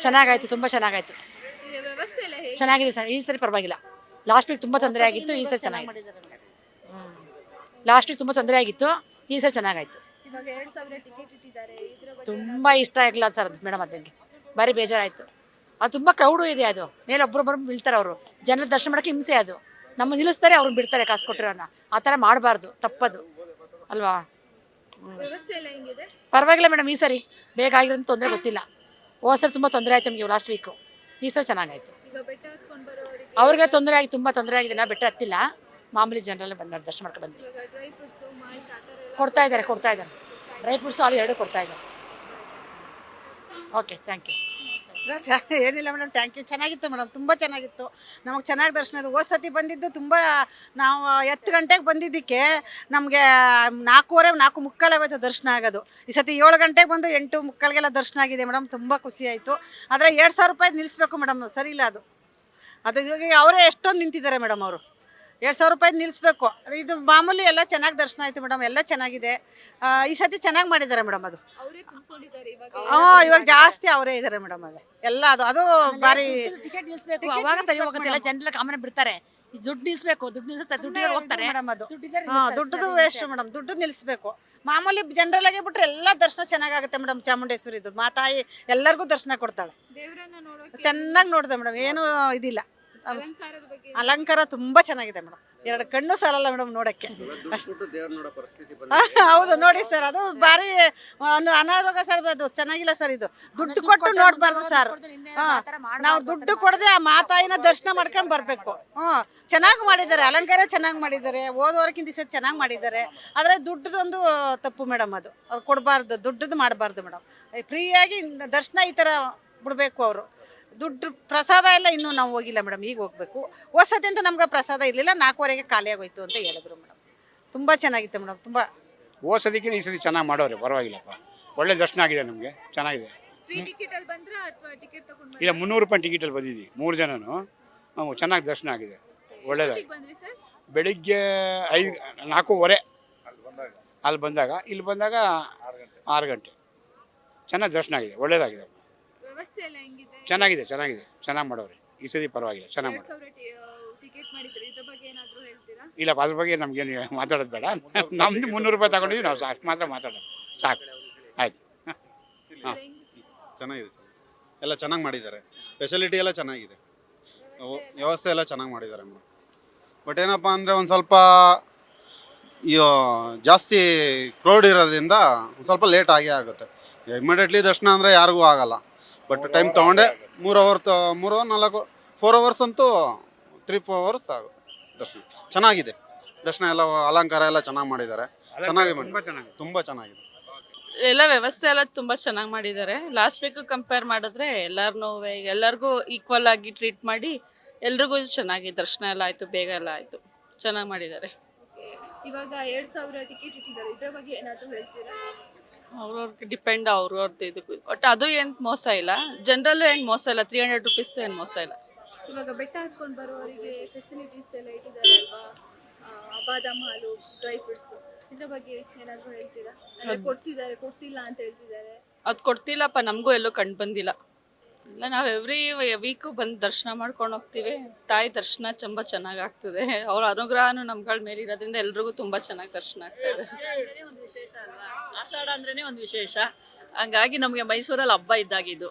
ಚೆನ್ನಾಗಾಯ್ತು, ತುಂಬ ಚೆನ್ನಾಗಾಯ್ತು, ಈಗ ವ್ಯವಸ್ಥೆ ಎಲ್ಲ ಹೇಗೆ? ಚೆನ್ನಾಗಿದೆ ಸರ್. ಈ ಸರಿ ಪರವಾಗಿಲ್ಲ. ಲಾಸ್ಟ್ ವೀಕ್ ತುಂಬ ತೊಂದರೆ ಆಗಿತ್ತು, ಈ ಸರಿ ಚೆನ್ನಾಗಿದೆ. ಲಾಸ್ಟ್ ವೀಕ್ ತುಂಬ ತೊಂದರೆ ಆಗಿತ್ತು, ಈ ಸರಿ ಚೆನ್ನಾಗಾಯ್ತು. ಇವಾಗ 2,000 ಟಿಕೆಟ್ ಇಟ್ಟಿದ್ದಾರೆ, ಇದ್ರ ಬಗ್ಗೆ ತುಂಬ ಇಷ್ಟ ಆಗಿಲ್ಲ ಸರ್ ಅದು ಮೇಡಮ್, ಅದಕ್ಕೆ ಭಾರಿ ಬೇಜಾರಾಯಿತು. ಅದು ತುಂಬ ಕ್ರೌಡು ಇದೆ, ಅದು ಮೇಲೆ ಒಬ್ಬರೊಬ್ಬರು ಬೀಳ್ತಾರೆ ಅವರು, ಜನರ ದರ್ಶನ ಮಾಡೋಕ್ಕೆ ಹಿಂಸೆ. ಅದು ನಮ್ಮ ನಿಲ್ಲಿಸ್ತಾರೆ, ಅವ್ರನ್ನ ಬಿಡ್ತಾರೆ ಕಾಸು ಕೊಟ್ಟಿರೋನ್ನ. ಆ ಥರ ಮಾಡಬಾರ್ದು, ತಪ್ಪದು ಅಲ್ವಾ. ವ್ಯವಸ್ಥೆ ಎಲ್ಲ ಹೆಂಗಿದೆ? ಪರವಾಗಿಲ್ಲ ಮೇಡಮ್, ಈ ಸರಿ ಬೇಗ ಆಗಿರೋದು ತೊಂದರೆ ಗೊತ್ತಿಲ್ಲ. ಹೋದ ಸರಿ ತುಂಬ ತೊಂದರೆ ಆಯಿತು ನಮಗೆ ಲಾಸ್ಟ್ ವೀಕು, ಈ ಸರಿ ಚೆನ್ನಾಗಾಯ್ತು. ಈಗ ಬೆಟ್ಟ ಹತ್ಕೊಂಡು ಬರೋರಿಗೆ ಅವ್ರಿಗೆ ತೊಂದರೆ ಆಗಿ ತುಂಬ ತೊಂದರೆ ಆಗಿದೆ. ನಾವು ಬೆಟ್ಟ ಹತ್ತಿಲ್ಲ, ಮಾಮೂಲಿ ಜನರಲ್ಲೇ ಬಂದು ದರ್ಶನ ಮಾಡ್ಕೊಂಡು ಬಂದ್ವಿ. ಇವಾಗ ಡ್ರೈ ಫ್ರೂಟ್ಸು ಮಾಲ್ಸ್ ಆ ಥರ ಎಲ್ಲ ಕೊಡ್ತಾ ಇದ್ದಾರೆ ಡ್ರೈ ಫ್ರೂಟ್ಸು ಅಲ್ಲಿ ಎರಡು ಕೊಡ್ತಾ ಇದ್ದಾರೆ. Okay, thank you. ಏನಿಲ್ಲ ಮೇಡಮ್, ಥ್ಯಾಂಕ್ ಯು. ಚೆನ್ನಾಗಿತ್ತು ಮೇಡಮ್, ತುಂಬ ಚೆನ್ನಾಗಿತ್ತು. ನಮಗೆ ಚೆನ್ನಾಗಿ ದರ್ಶನ ಅದು. ಹೋದ ಸತಿ ಬಂದಿದ್ದು ತುಂಬ, ನಾವು 10 ಗಂಟೆಗೆ ಬಂದಿದ್ದಕ್ಕೆ ನಮಗೆ 4:15 4:45 ಆಗೋಯ್ತು ದರ್ಶನ ಆಗೋದು. ಈ ಸತಿ 7 ಗಂಟೆಗೆ ಬಂದು 8:45ಗೆಲ್ಲ ದರ್ಶನ ಆಗಿದೆ ಮೇಡಮ್. ತುಂಬ ಖುಷಿ ಆಯಿತು. ಆದರೆ 2,000 ರೂಪಾಯಿ ನಿಲ್ಲಿಸ್ಬೇಕು ಮೇಡಮ್, ಸರಿ ಇಲ್ಲ ಅದು. ಇವಾಗ ಅವರೇ ಎಷ್ಟೊಂದು ನಿಂತಿದ್ದಾರೆ ಮೇಡಮ್, ಅವರು 2,000 ರೂಪಾಯಿ ನಿಲ್ಲಿಸ್ಬೇಕು. ಇದು ಮಾಮೂಲಿ ಎಲ್ಲ ಚೆನ್ನಾಗಿ ದರ್ಶನ ಆಯಿತು ಮೇಡಮ್, ಎಲ್ಲ ಚೆನ್ನಾಗಿದೆ. ಈ ಸತಿ ಚೆನ್ನಾಗಿ ಮಾಡಿದ್ದಾರೆ ಮೇಡಮ್. ಅದು ಅವರೇ ತುಂಬಿಕೊಂಡಿದ್ದಾರೆ ಇವಾಗ. ಇವಾಗ ಜಾಸ್ತಿ ಅವರೇ ಇದ್ದಾರೆ ಮೇಡಮ್. ಅದೇ ಎಲ್ಲ ಅದು ಬಾರಿ ಟಿಕೆಟ್ ನಿಲ್ಲಿಸ್ಬೇಕು, ಅವಾಗ ಸರಿ ಹೋಗುತ್ತೆ. ಎಲ್ಲ ಜನರೆಲ್ಲ ಕಾಮನ್ ಬಿಡ್ತಾರೆ. ದುಡ್ಡು ನಿಲ್ಲಿಸ್ಬೇಕು, ದುಡ್ಡು ನಿಲ್ಲಿಸ್ತಾರೆ, ದುಡ್ಡು ಹೋಗ್ತಾರೆ ಮೇಡಮ್. ಅದು ದುಡ್ಡದು ವೇಸ್ಟ್ ಮೇಡಮ್, ದುಡ್ಡು ನಿಲ್ಲಿಸ್ಬೇಕು. ಮಾಮೂಲಿ ಜನರಲ್ ಆಗಿ ಬಿಟ್ರೆ ಎಲ್ಲ ದರ್ಶನ ಚೆನ್ನಾಗಾಗುತ್ತೆ ಮೇಡಮ್. ಚಾಮುಂಡೇಶ್ವರಿದು ಮಾತಾಯಿ ಎಲ್ಲರಿಗೂ ದರ್ಶನ ಕೊಡ್ತಾಳೆ. ದೇವರನ್ನ ನೋಡೋಕೆ ಚೆನ್ನಾಗಿ ನೋಡಿದೆ ಮೇಡಮ್, ಏನು ಇದಿಲ್ಲ. ಅಲಂಕಾರದ ಬಗ್ಗೆ ಅಲಂಕಾರ ತುಂಬಾ ಚೆನ್ನಾಗಿದೆ ಮೇಡಮ್, 2 ಕಣ್ಣು ಸಾಲಲ್ಲ ಮೇಡಮ್ ನೋಡಕ್ಕೆ. ಹೌದು ನೋಡಿ ಸರ್, ಅದು ಬಾರಿ ಅನಾರೋಗ್ಯ ಸರ್. ಅದು ಚೆನ್ನಾಗಿಲ್ಲ ಸರ್. ಇದು ದುಡ್ಡು ಕೊಟ್ಟು ನೋಡ್ಬಾರ್ದು ಸರ್. ನಾವು ದುಡ್ಡು ಕೊಡದೆ ಆ ಮಾತಾಯಿನ ದರ್ಶನ ಮಾಡ್ಕೊಂಡು ಬರ್ಬೇಕು. ಚೆನ್ನಾಗಿ ಮಾಡಿದ್ದಾರೆ, ಅಲಂಕಾರ ಚೆನ್ನಾಗಿ ಮಾಡಿದ್ದಾರೆ. ಹೋದವರಕ್ಕಿಂತ ದಿವಸ ಚೆನ್ನಾಗಿ ಮಾಡಿದ್ದಾರೆ. ಆದ್ರೆ ದುಡ್ಡದೊಂದು ತಪ್ಪು ಮೇಡಮ್. ಅದು ಕೊಡಬಾರ್ದು, ದುಡ್ಡದು ಮಾಡಬಾರ್ದು ಮೇಡಮ್. ಫ್ರೀಯಾಗಿ ದರ್ಶನ ಈ ತರ ಬಿಡ್ಬೇಕು ಅವರು. ದುಡ್ಡು ಪ್ರಸಾದ ಎಲ್ಲ ಇನ್ನೂ ನಾವು ಹೋಗಿಲ್ಲ ಮೇಡಮ್, ಈಗ ಹೋಗ್ಬೇಕು. ಹೊಸತಿ ಅಂತ ನಮ್ಗೆ ಪ್ರಸಾದ ಇರಲಿಲ್ಲ, 4:15ಗೆ ಖಾಲಿ ಆಗೋಯ್ತು ಅಂತ ಹೇಳಿದ್ರು ಮೇಡಮ್. ತುಂಬ ಚೆನ್ನಾಗಿತ್ತು ಮೇಡಮ್, ತುಂಬ. ಹೋಸದಿಕ್ಕಿಂತ ಈ ಸತಿ ಚೆನ್ನಾಗಿ ಮಾಡೋರೆ, ಪರವಾಗಿಲ್ಲಪ್ಪ. ಒಳ್ಳೆ ದರ್ಶನ ಆಗಿದೆ ನಮಗೆ, ಚೆನ್ನಾಗಿದೆ. ಫ್ರೀ ಟಿಕೆಟ್ ಅಲ್ಲಿ ಬಂದ್ರ ಅಥವಾ ಟಿಕೆಟ್ ತಗೊಂಡು ಇಲ್ಲ, 300 ರೂಪಾಯಿ ಟಿಕೆಟಲ್ಲಿ ಬಂದಿದ್ವಿ 3 ಜನನು. ಚೆನ್ನಾಗಿ ದರ್ಶನ ಆಗಿದೆ, ಒಳ್ಳೇದಾಗಿ. ಬಂದ್ರಿ ಸರ್? ಬೆಳಿಗ್ಗೆ 4:15 ಅಲ್ಲಿ ಬಂದಾಗ, ಇಲ್ಲಿ ಬಂದಾಗ 6 ಗಂಟೆ. ಚೆನ್ನಾಗಿ ದರ್ಶನ ಆಗಿದೆ, ಒಳ್ಳೇದಾಗಿದೆ. ವ್ಯವಸ್ಥೆ ಎಲ್ಲ ಹೆಂಗಿದೆ? ಚೆನ್ನಾಗಿದೆ, ಚೆನ್ನಾಗಿ ಮಾಡೋರೆ ಈ ಸತಿ, ಪರವಾಗಿಲ್ಲ, ಚೆನ್ನಾಗಿ ಮಾಡೋರು. 2,000 ಟಿಕೆಟ್ ಮಾಡಿದ್ರೆ ಇದ್ರ ಬಗ್ಗೆ ಏನಾದರೂ ಹೇಳ್ತೀರಾ? ಇಲ್ಲ, ಅದ್ರ ಬಗ್ಗೆ ನಮ್ಗೇನು ಮಾತಾಡೋದು ಬೇಡ. ನಮ್ದು 300 ರೂಪಾಯಿ ತಗೊಂಡಿದ್ವಿ, ನಾವು ಅಷ್ಟು ಮಾತ್ರ ಮಾತಾಡೋದು ಸಾಕು. ಆಯ್ತು. ಹಾಂ, ಚೆನ್ನಾಗಿದೆ ಸರ್, ಎಲ್ಲ ಚೆನ್ನಾಗಿ ಮಾಡಿದ್ದಾರೆ. ಫೆಸಿಲಿಟಿ ಎಲ್ಲ ಚೆನ್ನಾಗಿದೆ, ವ್ಯವಸ್ಥೆ ಎಲ್ಲ ಚೆನ್ನಾಗಿ ಮಾಡಿದ್ದಾರೆ ಮೇಡಮ್. ಬಟ್ ಏನಪ್ಪ ಅಂದರೆ ಒಂದು ಸ್ವಲ್ಪ ಜಾಸ್ತಿ ಕ್ರೌಡ್ ಇರೋದ್ರಿಂದ ಒಂದು ಸ್ವಲ್ಪ ಲೇಟ್ ಆಗೇ ಆಗುತ್ತೆ. ಇಮಿಡಿಯೇಟ್ಲಿ ದರ್ಶನ ಅಂದರೆ ಯಾರಿಗೂ ಆಗಲ್ಲ. ಬಟ್ ಟೈಮ್ ತೊಗೊಂಡೆ 4 ಅವರ್ಸ್ ಅಂತೂ 3-4 ಅವರ್ಸ್ ಆಗುತ್ತೆ ದರ್ಶನ. ಚೆನ್ನಾಗಿದೆ ದರ್ಶನ, ಎಲ್ಲ ಅಲಂಕಾರ ಎಲ್ಲ ಚೆನ್ನಾಗಿ ಮಾಡಿದ್ದಾರೆ. ಚೆನ್ನಾಗಿ ತುಂಬ ಚೆನ್ನಾಗಿದೆ. ಎಲ್ಲ ವ್ಯವಸ್ಥೆ ಎಲ್ಲ ತುಂಬ ಚೆನ್ನಾಗಿ ಮಾಡಿದ್ದಾರೆ. ಲಾಸ್ಟ್ ವೀಕ್ ಕಂಪೇರ್ ಮಾಡಿದ್ರೆ ಎಲ್ಲರಿಗೂ ಈಕ್ವಲ್ ಆಗಿ ಟ್ರೀಟ್ ಮಾಡಿ ಎಲ್ರಿಗೂ ಚೆನ್ನಾಗಿ ದರ್ಶನ ಎಲ್ಲ ಆಯಿತು, ಬೇಗ ಎಲ್ಲ ಆಯಿತು, ಚೆನ್ನಾಗಿ ಮಾಡಿದ್ದಾರೆ. ಇವಾಗ 2,000 ಟಿಕೆಟ್ ಇಟ್ಟಿದ್ದಾರೆ, ಇದ್ರ ಬಗ್ಗೆ ಏನಾದರೂ ಹೇಳ್ತೀರಾ? ಅವ್ರವ್ರಿಗೆ ಡಿಪೆಂಡ್, ಅವ್ರವ್ರದ್ದು ಇದಕ್ಕೆ. ಒಟ್ಟು ಅದು ಏನು ಮೋಸ ಇಲ್ಲ, ಜನರಲ್ಲೂ ಏನು ಮೋಸ ಇಲ್ಲ. 300 ರುಪೀಸ್ ಏನು ಮೋಸ ಇಲ್ಲ. ಇವಾಗ ಬೆಟ್ಟ ಹತ್ಕೊಂಡು ಬರೋರಿಗೆ ಫೆಸಿಲಿಟೀಸ್ ಎಲ್ಲ ಇಟ್ಟಿದ್ದಾರೆ ಅಲ್ವಾ? ಬಾದಾಮ್ ಹಾಲು, ಡ್ರೈ ಫ್ರೂಟ್ಸ್, ಇದ್ರ ಬಗ್ಗೆ ಏನಾದರೂ ಹೇಳ್ತೀರಾ? ಅಂದ್ರೆ ಕೊಡ್ತಿಲ್ಲ ಅಂತ ಹೇಳ್ತಿದ್ದಾರೆ. ಅದು ಕೊಡ್ತಿಲ್ಲಪ್ಪ, ನಮಗೂ ಎಲ್ಲೂ ಕಂಡು ಬಂದಿಲ್ಲ. ಇಲ್ಲ, ನಾವು ಎವ್ರಿ ವೀಕು ಬಂದು ದರ್ಶನ ಮಾಡ್ಕೊಂಡು ಹೋಗ್ತೀವಿ. ತಾಯಿ ದರ್ಶನ ತುಂಬ ಚೆನ್ನಾಗಿ ಆಗ್ತದೆ. ಅವ್ರ ಅನುಗ್ರಹನೂ ನಮ್ಗಳ ಮೇಲೆ ಇರೋದ್ರಿಂದ ಎಲ್ರಿಗೂ ತುಂಬ ಚೆನ್ನಾಗಿ ದರ್ಶನ ಆಗ್ತದೆ. ಒಂದು ವಿಶೇಷ ಅಲ್ವಾ, ಆಷಾಢ ಅಂದ್ರೇನೆ ಒಂದು ವಿಶೇಷ. ಹಂಗಾಗಿ ನಮಗೆ ಮೈಸೂರಲ್ಲಿ ಹಬ್ಬ ಇದ್ದಾಗಿದ್ದು.